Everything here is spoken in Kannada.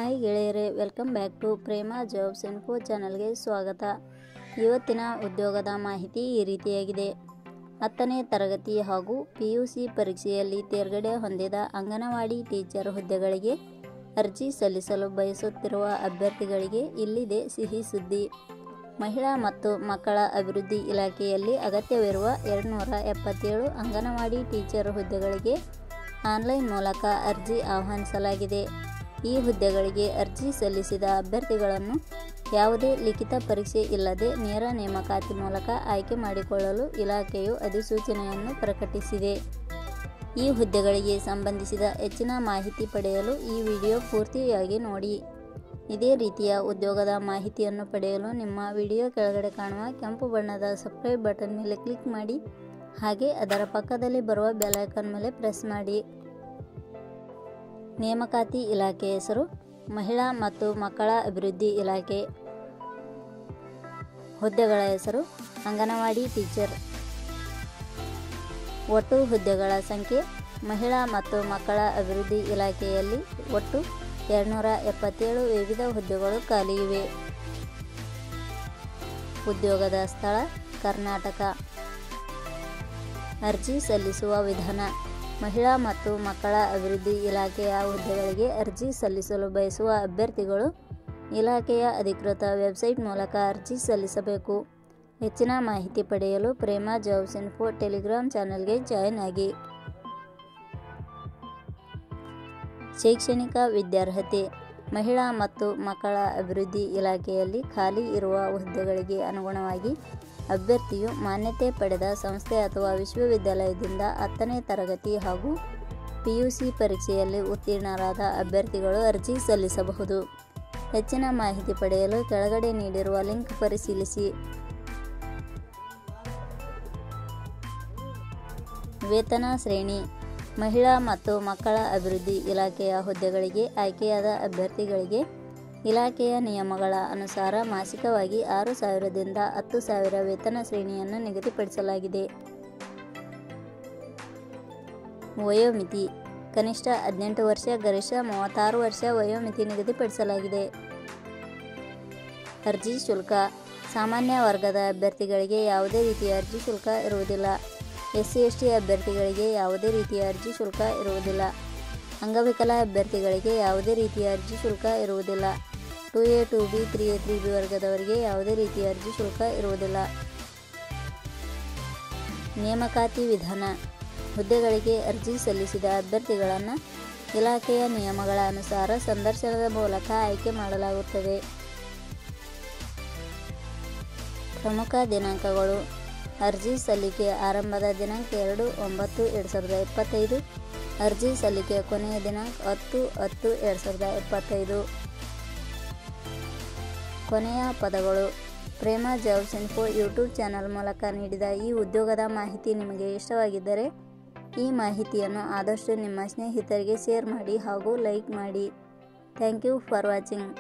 ಹಾಯ್ ಗೆಳೆಯರೇ, welcome back to Prema jobs info ಚಾನಲ್ಗೆ ಸ್ವಾಗತ. ಇವತ್ತಿನ ಉದ್ಯೋಗದ ಮಾಹಿತಿ ಈ ರೀತಿಯಾಗಿದೆ. 10ನೇ ತರಗತಿ ಹಾಗೂ PUC ಪರೀಕ್ಷೆಯಲ್ಲಿ ತೇರ್ಗಡೆ ಹೊಂದಿದ ಅಂಗನವಾಡಿ ಟೀಚರ್ ಹುದ್ದೆಗಳಿಗೆ ಅರ್ಜಿ ಸಲ್ಲಿಸಲು ಬಯಸುತ್ತಿರುವ ಅಭ್ಯರ್ಥಿಗಳಿಗೆ ಇಲ್ಲಿದೆ ಸಿಹಿ ಸುದ್ದಿ. ಮಹಿಳಾ ಮತ್ತು ಮಕ್ಕಳ ಅಭಿವೃದ್ಧಿ ಇಲಾಖೆಯಲ್ಲಿ ಅಗತ್ಯವಿರುವ 277 ಅಂಗನವಾಡಿ ಟೀಚರ್ ಹುದ್ದೆಗಳಿಗೆ ಆನ್ಲೈನ್ ಮೂಲಕ ಅರ್ಜಿ ಆಹ್ವಾನಿಸಲಾಗಿದೆ. ಈ ಹುದ್ದೆಗಳಿಗೆ ಅರ್ಜಿ ಸಲ್ಲಿಸಿದ ಅಭ್ಯರ್ಥಿಗಳನ್ನು ಯಾವುದೇ ಲಿಖಿತ ಪರೀಕ್ಷೆ ಇಲ್ಲದೆ ನೇರ ನೇಮಕಾತಿ ಮೂಲಕ ಆಯ್ಕೆ ಮಾಡಿಕೊಳ್ಳಲು ಇಲಾಖೆಯು ಅಧಿಸೂಚನೆಯನ್ನು ಪ್ರಕಟಿಸಿದೆ. ಈ ಹುದ್ದೆಗಳಿಗೆ ಸಂಬಂಧಿಸಿದ ಹೆಚ್ಚಿನ ಮಾಹಿತಿ ಪಡೆಯಲು ಈ ವಿಡಿಯೋ ಪೂರ್ತಿಯಾಗಿ ನೋಡಿ. ಇದೇ ರೀತಿಯ ಉದ್ಯೋಗದ ಮಾಹಿತಿಯನ್ನು ಪಡೆಯಲು ನಿಮ್ಮ ವಿಡಿಯೋ ಕೆಳಗಡೆ ಕಾಣುವ ಕೆಂಪು ಬಣ್ಣದ ಸಬ್ಸ್ಕ್ರೈಬ್ ಬಟನ್ ಮೇಲೆ ಕ್ಲಿಕ್ ಮಾಡಿ, ಹಾಗೆ ಅದರ ಪಕ್ಕದಲ್ಲಿ ಬರುವ ಬೆಲ್ ಐಕಾನ್ ಮೇಲೆ ಪ್ರೆಸ್ ಮಾಡಿ. ನೇಮಕಾತಿ ಇಲಾಖೆ ಹೆಸರು ಮಹಿಳಾ ಮತ್ತು ಮಕ್ಕಳ ಅಭಿವೃದ್ಧಿ ಇಲಾಖೆ. ಹುದ್ದೆಗಳ ಹೆಸರು ಅಂಗನವಾಡಿ ಟೀಚರ್. ಒಟ್ಟು ಹುದ್ದೆಗಳ ಸಂಖ್ಯೆ ಮಹಿಳಾ ಮತ್ತು ಮಕ್ಕಳ ಅಭಿವೃದ್ಧಿ ಇಲಾಖೆಯಲ್ಲಿ ಒಟ್ಟು 277 ವಿವಿಧ ಹುದ್ದೆಗಳು ಖಾಲಿ ಇವೆ. ಉದ್ಯೋಗದ ಸ್ಥಳ ಕರ್ನಾಟಕ. ಅರ್ಜಿ ಸಲ್ಲಿಸುವ ವಿಧಾನ. ಮಹಿಳಾ ಮತ್ತು ಮಕ್ಕಳ ಅಭಿವೃದ್ಧಿ ಇಲಾಖೆಯ ಹುದ್ದೆಗಳಿಗೆ ಅರ್ಜಿ ಸಲ್ಲಿಸಲು ಬಯಸುವ ಅಭ್ಯರ್ಥಿಗಳು ಇಲಾಖೆಯ ಅಧಿಕೃತ ವೆಬ್ಸೈಟ್ ಮೂಲಕ ಅರ್ಜಿ ಸಲ್ಲಿಸಬೇಕು. ಹೆಚ್ಚಿನ ಮಾಹಿತಿ ಪಡೆಯಲು ಪ್ರೇಮ ಜಾಬ್ಸ್ ಇನ್ಫೋ ಟೆಲಿಗ್ರಾಮ್ ಚಾನೆಲ್ಗೆ ಜಾಯಿನ್ ಆಗಿ. ಶೈಕ್ಷಣಿಕ ವಿದ್ಯಾರ್ಹತೆ. ಮಹಿಳಾ ಮತ್ತು ಮಕ್ಕಳ ಅಭಿವೃದ್ಧಿ ಇಲಾಖೆಯಲ್ಲಿ ಖಾಲಿ ಇರುವ ಹುದ್ದೆಗಳಿಗೆ ಅನುಗುಣವಾಗಿ ಅಭ್ಯರ್ಥಿಯು ಮಾನ್ಯತೆ ಪಡೆದ ಸಂಸ್ಥೆ ಅಥವಾ ವಿಶ್ವವಿದ್ಯಾಲಯದಿಂದ 10ನೇ ತರಗತಿ ಹಾಗೂ PUC ಪರೀಕ್ಷೆಯಲ್ಲಿ ಉತ್ತೀರ್ಣರಾದ ಅಭ್ಯರ್ಥಿಗಳು ಅರ್ಜಿ ಸಲ್ಲಿಸಬಹುದು. ಹೆಚ್ಚಿನ ಮಾಹಿತಿ ಪಡೆಯಲು ಕೆಳಗಡೆ ನೀಡಿರುವ ಲಿಂಕ್ ಪರಿಶೀಲಿಸಿ. ವೇತನ ಶ್ರೇಣಿ. ಮಹಿಳಾ ಮತ್ತು ಮಕ್ಕಳ ಅಭಿವೃದ್ಧಿ ಇಲಾಖೆಯ ಹುದ್ದೆಗಳಿಗೆ ಆಯ್ಕೆಯಾದ ಅಭ್ಯರ್ಥಿಗಳಿಗೆ ಇಲಾಖೆಯ ನಿಯಮಗಳ ಅನುಸಾರ ಮಾಸಿಕವಾಗಿ 6,000 ದಿಂದ 10,000 ವೇತನ ಶ್ರೇಣಿಯನ್ನು ನಿಗದಿಪಡಿಸಲಾಗಿದೆ. ವಯೋಮಿತಿ. ಕನಿಷ್ಠ 18 ವರ್ಷ, ಗರಿಷ್ಠ 36 ವರ್ಷ ವಯೋಮಿತಿ ನಿಗದಿಪಡಿಸಲಾಗಿದೆ. ಅರ್ಜಿ ಶುಲ್ಕ. ಸಾಮಾನ್ಯ ವರ್ಗದ ಅಭ್ಯರ್ಥಿಗಳಿಗೆ ಯಾವುದೇ ರೀತಿಯ ಅರ್ಜಿ ಶುಲ್ಕ ಇರುವುದಿಲ್ಲ. SC/ST ಅಭ್ಯರ್ಥಿಗಳಿಗೆ ಯಾವುದೇ ರೀತಿಯ ಅರ್ಜಿ ಶುಲ್ಕ ಇರುವುದಿಲ್ಲ. ಅಂಗವಿಕಲ ಅಭ್ಯರ್ಥಿಗಳಿಗೆ ಯಾವುದೇ ರೀತಿಯ ಅರ್ಜಿ ಶುಲ್ಕ ಇರುವುದಿಲ್ಲ. 2A 2B 3A 3B ವರ್ಗದವರಿಗೆ ಯಾವುದೇ ರೀತಿಯ ಅರ್ಜಿ ಶುಲ್ಕ ಇರುವುದಿಲ್ಲ. ನೇಮಕಾತಿ ವಿಧಾನ. ಹುದ್ದೆಗಳಿಗೆ ಅರ್ಜಿ ಸಲ್ಲಿಸಿದ ಅಭ್ಯರ್ಥಿಗಳನ್ನು ಇಲಾಖೆಯ ನಿಯಮಗಳ ಅನುಸಾರ ಸಂದರ್ಶನದ ಮೂಲಕ ಆಯ್ಕೆ ಮಾಡಲಾಗುತ್ತದೆ. ಪ್ರಮುಖ ದಿನಾಂಕಗಳು. ಅರ್ಜಿ ಸಲ್ಲಿಕೆ ಆರಂಭದ ದಿನಾಂಕ 2/9/2025. ಅರ್ಜಿ ಸಲ್ಲಿಕೆ ಕೊನೆಯ ದಿನಾಂಕ 10/10/2025. ಕೊನೆಯ ಪದಗಳು. ಪ್ರೇಮ ಜಾಬ್ಸ್ ಇನ್ಫೋ ಯೂಟ್ಯೂಬ್ ಚಾನಲ್ ಮೂಲಕ ನೀಡಿದ ಈ ಉದ್ಯೋಗದ ಮಾಹಿತಿ ನಿಮಗೆ ಇಷ್ಟವಾಗಿದ್ದರೆ ಈ ಮಾಹಿತಿಯನ್ನು ಆದಷ್ಟು ನಿಮ್ಮ ಸ್ನೇಹಿತರಿಗೆ ಶೇರ್ ಮಾಡಿ ಹಾಗೂ ಲೈಕ್ ಮಾಡಿ. Thank you for watching.